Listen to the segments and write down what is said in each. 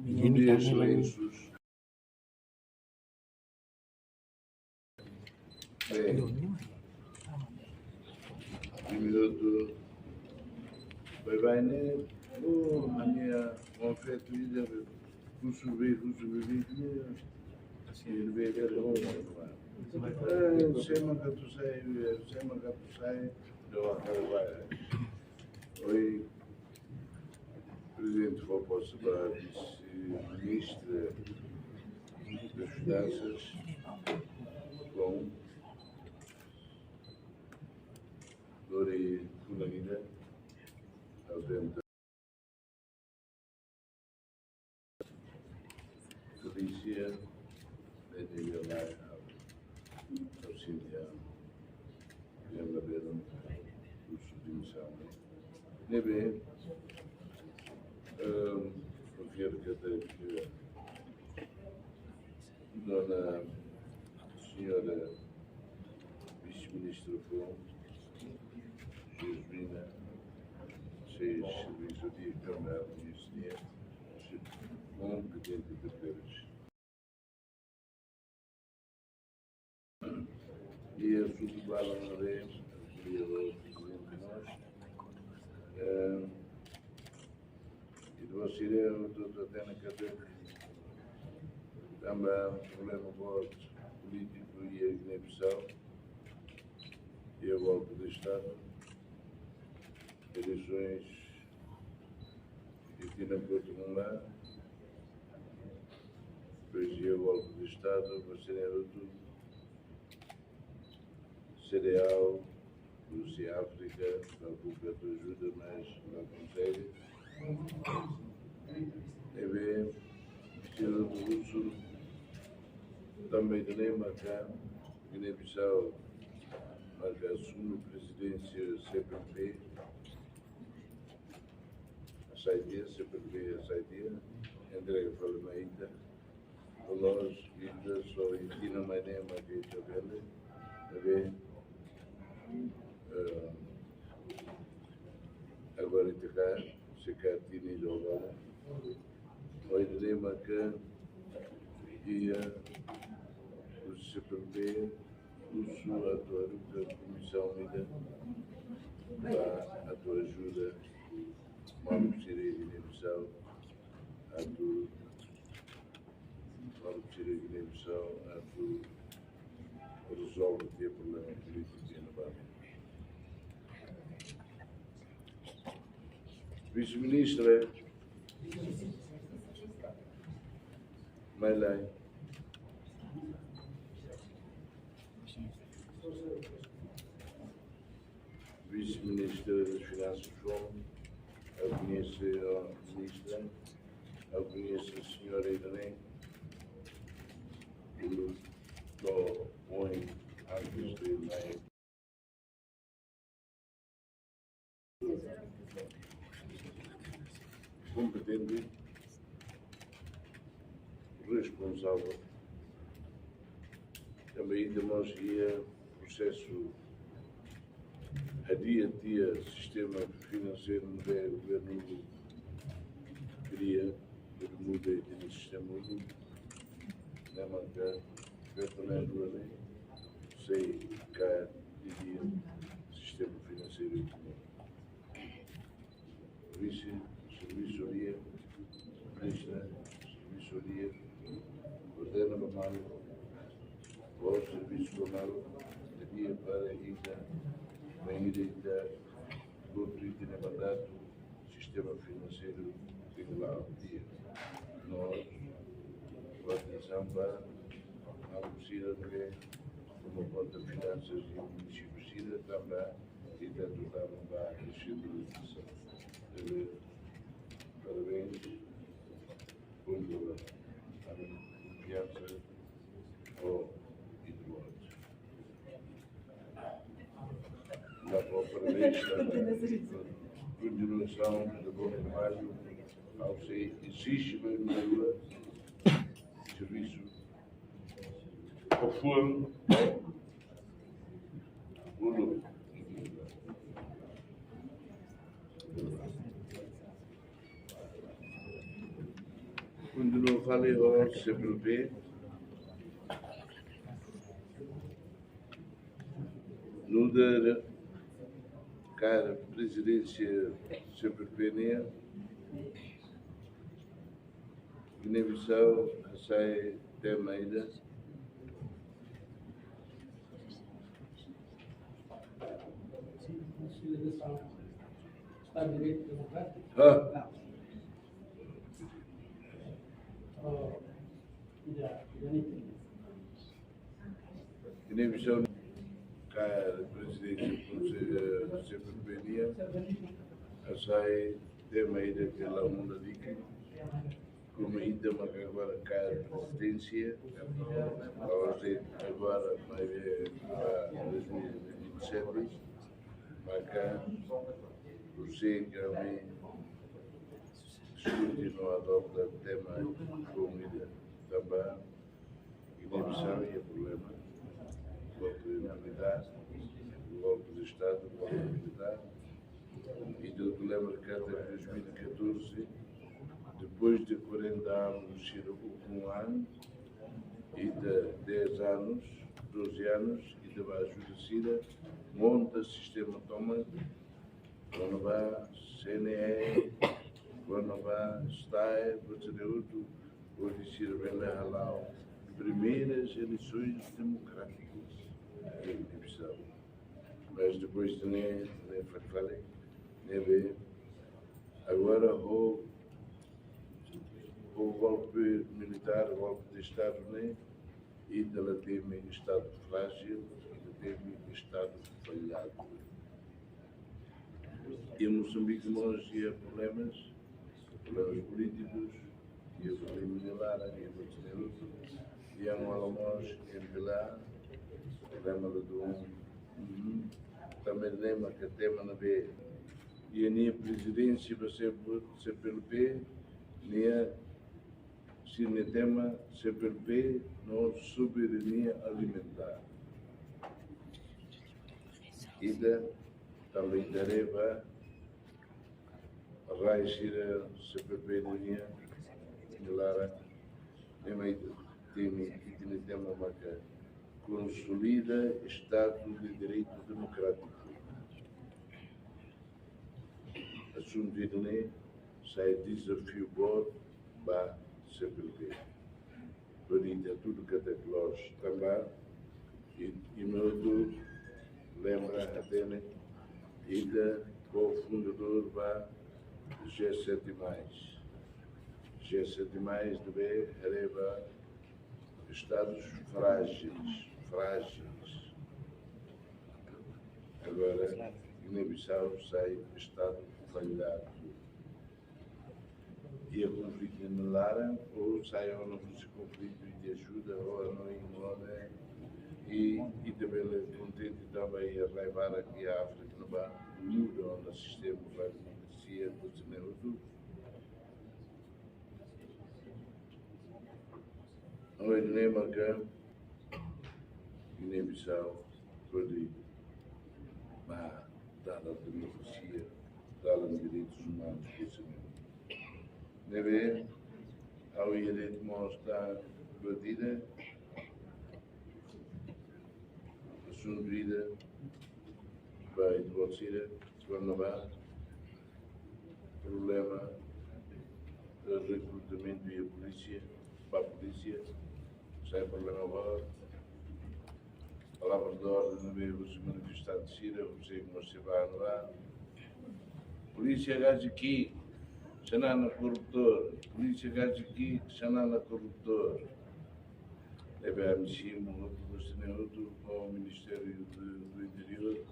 Bom dia, excelências. Bem, minuto. Vai, né? Oh, minha confete, subir, assim, ele veio ver o Sema Gatusai, Oi, Presidente Roposo para Vice-Ministra das Finanças, com Dori Fulanida, ausente. Felícia, Benjamin Lai, Auxília, Lembra Beiro, o Submissão. Nebe, confio que até Dona Senhora Vice-Ministra com Jesuína, seis serviços de Câmara de Dia, competente de Pérez. E a Futebol na vez, a vereador de nós, e do Ocireu, do Atena Cadeira, também um problema político e a Guiné-Bissau, e a volta do Estado, eleições, aqui na Porto-Mumá, depois e a volta do Estado, vai ser tudo, cereal, Rússia, África, não pouca tua ajuda, mas não consegue. É bem, Cidade do Russo, também de Nema, cá, Guiné-Bissau, marca a segunda presidência CPP, a saidia, CPP, a saidia, entrega para a Maíta, para nós, ainda só em Tina Mainema, que é Chabele, é bem, agora em cá, se cá Tina e Jogada, hoje Nema, que ia o CPP, o a tua Comissão Unida, a tua ajuda, Mauro Psirei Guiné-Bissau, a tua Mauro Psirei Guiné-Bissau, a tua resolve o teu problema político e novamente. Vice-Ministra Mailai. Vice-Ministra das Finanças, João, eu conheço a Ministra, eu conheço a Senhora Irene, eu estou muito antes de meio. Competente, responsável, também ainda nós guia processo a dia sistema financeiro moderno, o governo queria que mude no sistema único, na manca, também do além, sei cá diria sistema financeiro e econômico. Serviçoria, Ministra, Serviçoria, ordena mamalo, o serviço mamalo, dia para ainda ainda construir na mandato sistema financeiro regular dia. Nós, a atenção para a Lucida também, como conta de finanças e o município de Cida também, e tanto estavam para a descentralização. Parabéns, muito a confiança ao hidroante. Da parabéns a continuação do bom trabalho ao ser existe na rua, serviço ao forno, o Continuo a falar ao CPLP. No da cara presidência CPLP, Guiné-Bissau sai tema ainda. Estado de Direito Democrático? Guiné-Bissau, cara presidente do Conselho da CPLP, sai tema ainda pela Munda Dica, como ainda agora cara presidência, agora vai ver para 2027, marcar o CECAM continua a adoptar tema comida também, Guiné-Bissau e o problema, golpe militar, golpe de Estado, golpe militar, e do problema que até 2014, depois de 40 anos, um ano, e de 10 anos, 12 anos, e de Judicíria, monta sistema toma, quando vai CNE, quando vai STAE, conteúdo, o Judicíria vem lá, primeiras eleições democráticas em Guiné-Bissau. Mas depois de nem falei, nem ver, agora o golpe militar, o golpe de Estado, né? E ela teme Estado frágil, e teme Estado falhado. E em Moçambique nós tinha problemas políticos, e o problema militar, e o problema e Angola nós, em lá, problema do também lembra que tema na B, e a minha presidência vai ser CPLP, nem se o tema CPLP, não soberania alimentar. E também dareva a raízir CPLP linha Lara tem tema marca consolida Estado de Direito Democrático. Assunto de sai desafio bom para CPLP. Bonita tudo que até nós também e meu lembra até e da co-fundador para G7+. G7+, deve eleva estados frágeis. Agora, Guiné-Bissau sai estado falhado. E o conflito em Lara, ou sai ou não esse conflito de ajuda, ou não ignora, e também contente também a levar aqui a África, não vai mudar o sistema da democracia do Senado. Hoje nem marcar Guiné-Bissau pode dar a democracia, dar os direitos humanos que se deve ao direito mostrar batida a sua vida vai devolver quando vai problema do recrutamento e a polícia para a polícia sai problema agora. Palavras de ordem, não veio os manifestantes de Síria, o Senhor se vai anular. Polícia gajo aqui, Xanana corruptor. Polícia gajo aqui, Xanana corruptor. Deve a Mishimo, outro ao Ministério do Interior,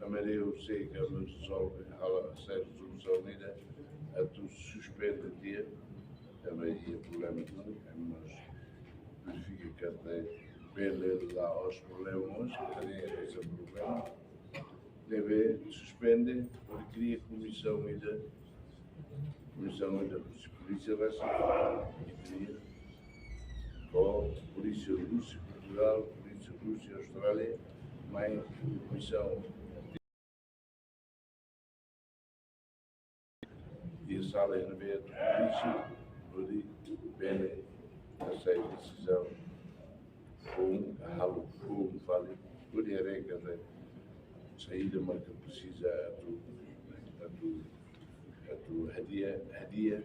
a Maria sei que ela resolve, a série de solução unida, a tu suspende a dia, também é problema de mas verifica que até pele lá aos problemas, que tem esse problema, deve suspender, porque cria comissão ainda polícia vai ser e cria, ou polícia Rússia, Portugal, polícia Rússia, Austrália, mais comissão e a sala é na beira de polícia, Uri, bene, essa decisão, halo, fale, uri a regra da saída, mas que precisa a tu hadia,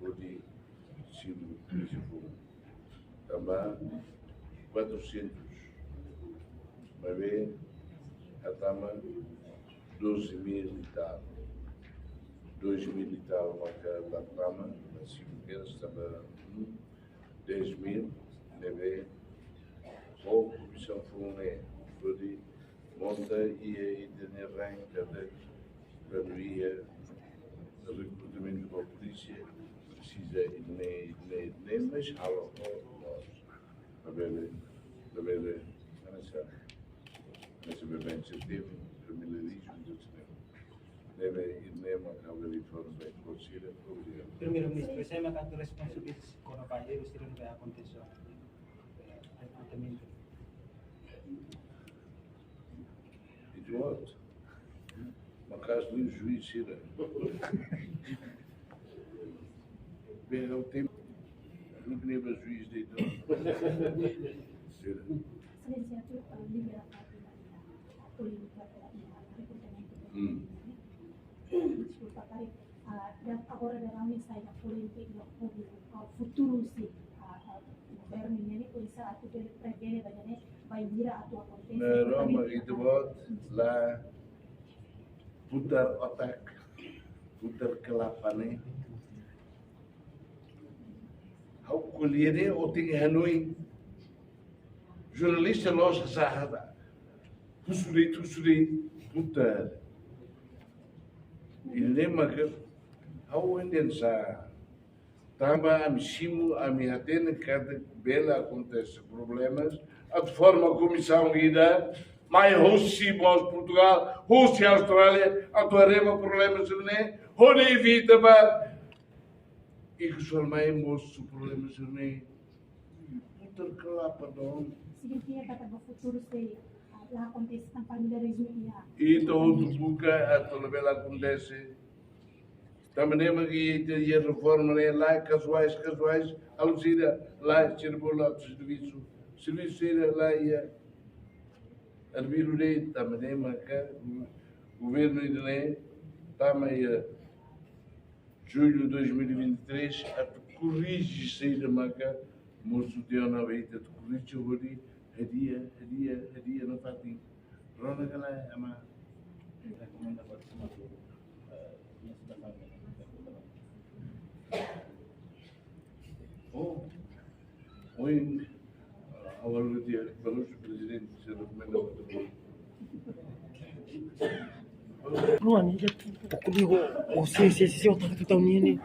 uri, simu, também 400, mas bem, a tama 12.000 e tal. 2.000 e tal, maka da tama, mas se quer, estava 10.000, levei, ou comissão foi de monta e ter arranca quando ia o recrutamento da polícia, precisa ir nem, mas halo, a ver, nessa bebência teve familiarismo do cinema. Deve ir nem uma causa de forma bem conhecida. Primeiro-Ministro, saya makan tu responsibilitas kono kaya gusto rin kaya acontecer recrutamento. E de outro, uma casa de juiz será. Bem, não tem nem juiz de então. Licenciatura libera politica recrutamento. Desculpa, pare. Agora dará mensagem à política ao futuro se o governo nele por isso a tudo prevê vai vir a tua acontecer. Na Roma e de volta lá putar otak, putar kelapane. How colherde o tem Hanoi. Jornalista loja sahada. Tusuri, putar. E lembra que how endensa. Tamba amishimo amihatene cada bela acontece problemas. A forma comissão ida, mais Rússia, Portugal, Rússia, Austrália, a tua rema problemas né? Onde evita ba e que só mais moço problemas né? Putar que lá padrão. Significa que no futuro se lá acontece campanha de regime E todo buca a toda bela acontece. Também é que a reforma é lá casuais, alucida lá circula lá do serviço era lá ia arbiro de também que o governo de também julho de 2023 a corrigir saída maca moço de uma vez a corrigir o body hadia não faz bem rona que lá é uma Recomenda buat semua yang sudah kami hoje awal dia baru presiden se recomenda Luan, pokoknya kok OC, otak kita tahun ini.